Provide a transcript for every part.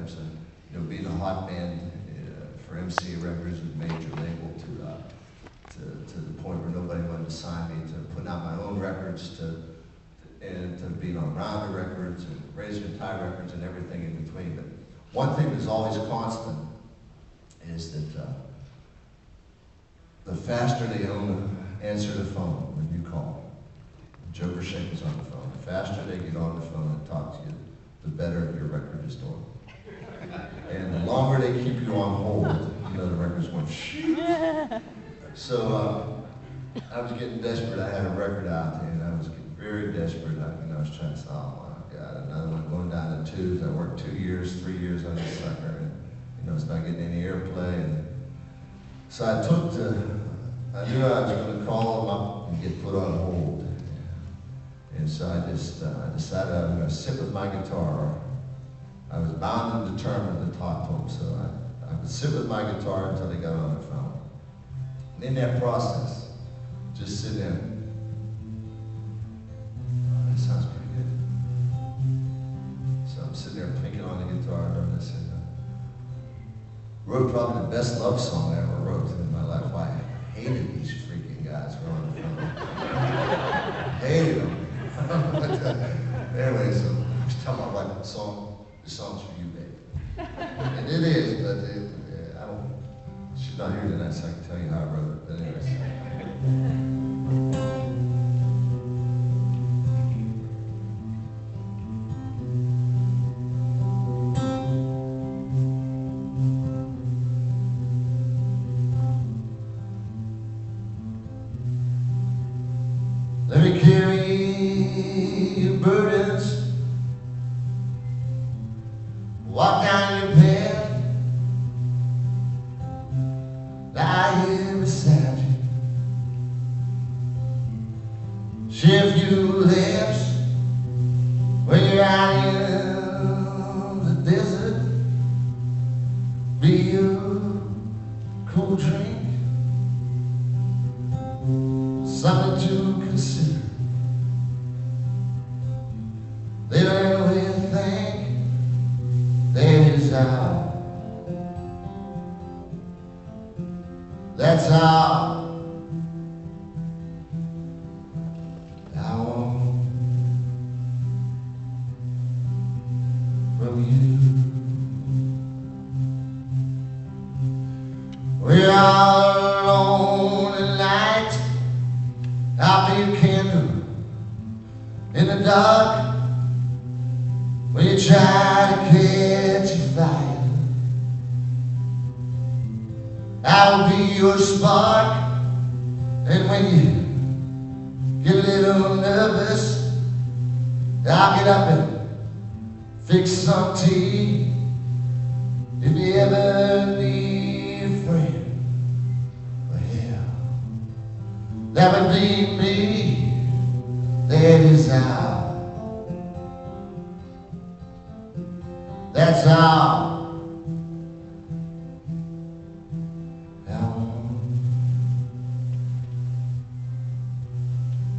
types of, being a hot band for MCA Records with major label to the point where nobody wanted to sign me, to putting out my own records, and to being on Rounder Records and Razor and Tie Records and everything in between. But one thing that's always constant is that the faster they answer the phone when you call, Joe Grushecky's on the phone, the faster they get on the phone and talk to you, the better your record is doing. And the longer they keep you on hold, the record's going shh. So I was getting desperate. I had a record out, and I was getting very desperate. I was trying to say, oh my God, another one going down to twos. I worked 2 years, 3 years on this sucker, and it's not getting any airplay. And so I knew I was going to call them up and get put on hold. And so I decided I was going to sit with my guitar. I was bound and determined to talk to them, so I would sit with my guitar until they got on the phone. And in that process, just sit there. Oh, that sounds pretty good. So I'm sitting there picking on the guitar doing this, and wrote probably the best love song I ever wrote in my life. I hated these freaking guys who were on the phone. Hated them. Anyway, so I was telling my wife, the song's for you, baby. And it is, but she's not here tonight, so I can tell you how I wrote it. But anyways. Let me carry your burdens, walk down your path, lie here beside you, share a few laughs when you're out in the desert, be your cool drink, something to consider. They don't really think that is how. That's how I want from you. We're all alone at night. I'll be a candle in the dark when you try to catch a fire. I'll be your spark, and when you get a little nervous, I'll get up and fix some tea. If you ever need a friend, well, hell, that would be me. That is how. That's how I want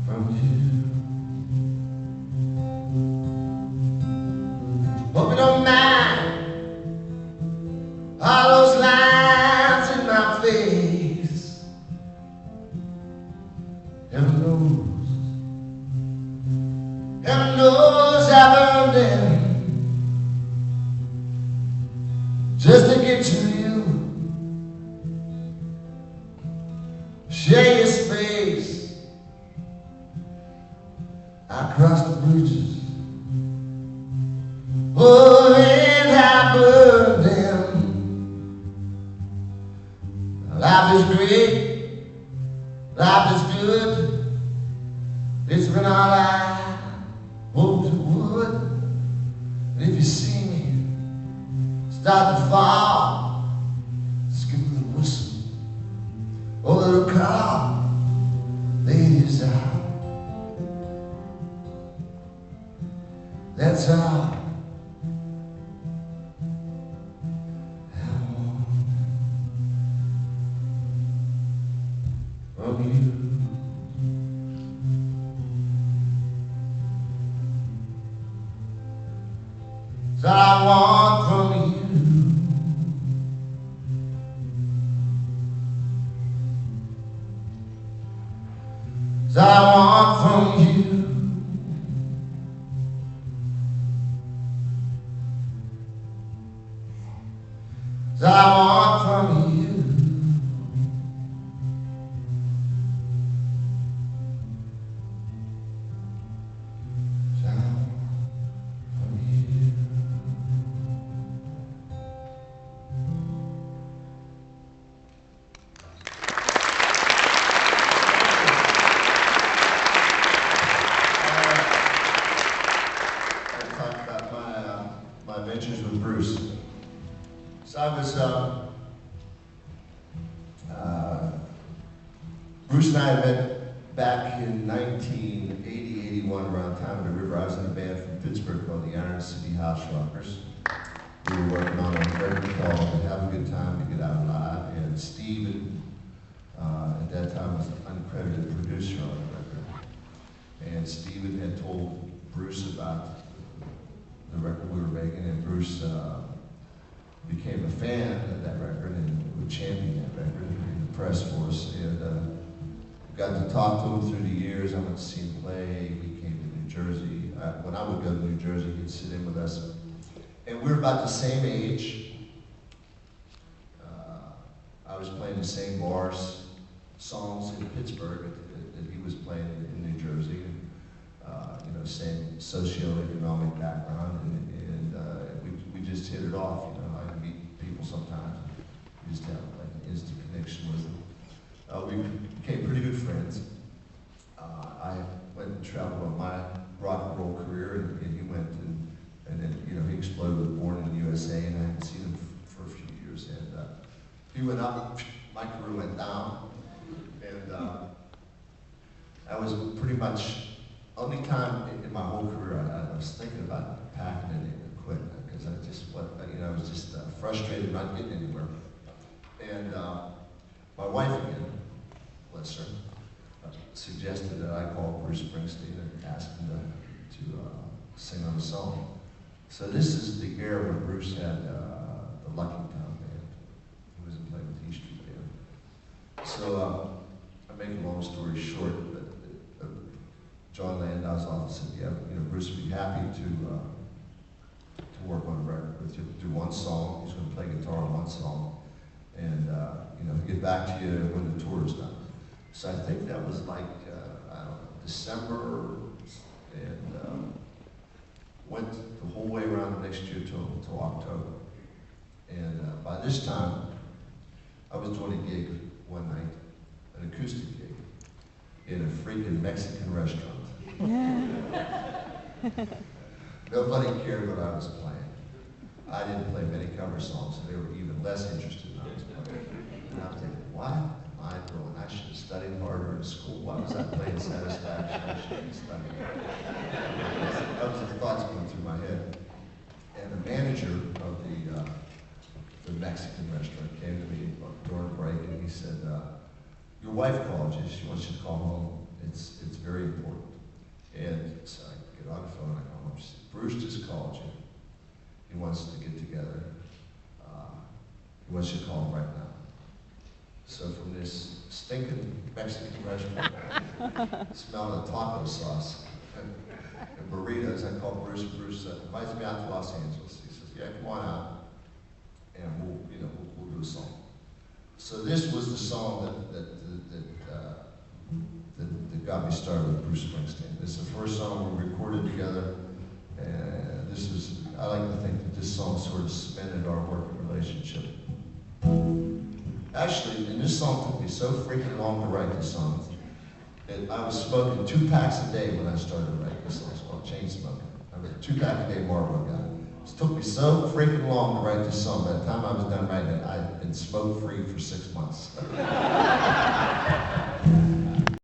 from you. Hope you don't mind all those lines in my face. Heaven knows I've earned them just to get to you, share your space. I crossed the bridges, oh, and I burned them. Life is great, life is good. It's been all I hoped it would. And if you see me start to fall, just give me a little whistle or a little call. Ladies out. That's how I want from you. So I want want from you. 'Cause I want from you. I want from you. I want from you. I'll talk about my adventures with Bruce. So I was, Bruce and I had met back in 1980, 81, around the time of the river. I was in a band from Pittsburgh called the Iron City House Rockers. We were working on a record called Have a Good Time to Get Out Alive, and Steve, at that time, was an uncredited producer on the record. And Steven had told Bruce about the record we were making, and Bruce became a fan of that record and would champion that record in the press for us. And got to talk to him through the years. I went to see him play. He came to New Jersey. When I would go to New Jersey, he'd sit in with us. And we were about the same age. I was playing the same bars, songs in Pittsburgh that he was playing in New Jersey. You know, same socioeconomic background, and we just hit it off. You know, I meet people sometimes. We just have like an instant connection with them. We became pretty good friends. I went and traveled on my rock and roll career, and he went and then, you know, he exploded with Born in the USA, and I hadn't seen him for a few years. And he went up, my career went down, and I was pretty much, only time in my whole career I was thinking about packing it and quitting, because I just, you know, I was just frustrated, not getting anywhere. And my wife again, bless her, suggested that I call Bruce Springsteen and ask him to sing on a song. So this is the era when Bruce had the Lucky Town Band. He was playing with the E Street Band. So I make a long story short, but John Landau's office said, yeah, you know, Bruce would be happy to work on a record with you, do one song. He's going to play guitar on one song, and you know, get back to you when the tour is done. So I think that was like I don't know, December, and went the whole way around the next year till October. And by this time, I was doing a gig one night, an acoustic gig, in a freaking Mexican restaurant. Nobody cared what I was playing. I didn't play many cover songs, so they were even less interested in what I was playing. And I'm thinking, what am I doing? I should have studied harder in school. Why was I playing Satisfaction? I should have studied harder. Those were the thoughts going through my head. And the manager of the Mexican restaurant came to me during the break, and he said, your wife called you. She wants you to call home. It's very important. And so I get on the phone, I call him. She said, Bruce just called you. He wants to get together. He wants you to call him right now. So from this stinking Mexican restaurant, smelling of taco sauce and burritos, I called Bruce. Bruce invites me out to Los Angeles. He says, yeah, come on out, and we'll do a song. So this was the song that got me started with Bruce Springsteen. This is the first song we recorded together, and I like to think that this song sort of cemented our working relationship. Actually, and this song took me so freaking long to write this song, that I was smoking 2 packs a day when I started writing this song. It's called Chain Smoking. I was a 2-pack-a-day Marlboro guy. It took me so freaking long to write this song. By the time I was done writing it, I'd been smoke-free for 6 months.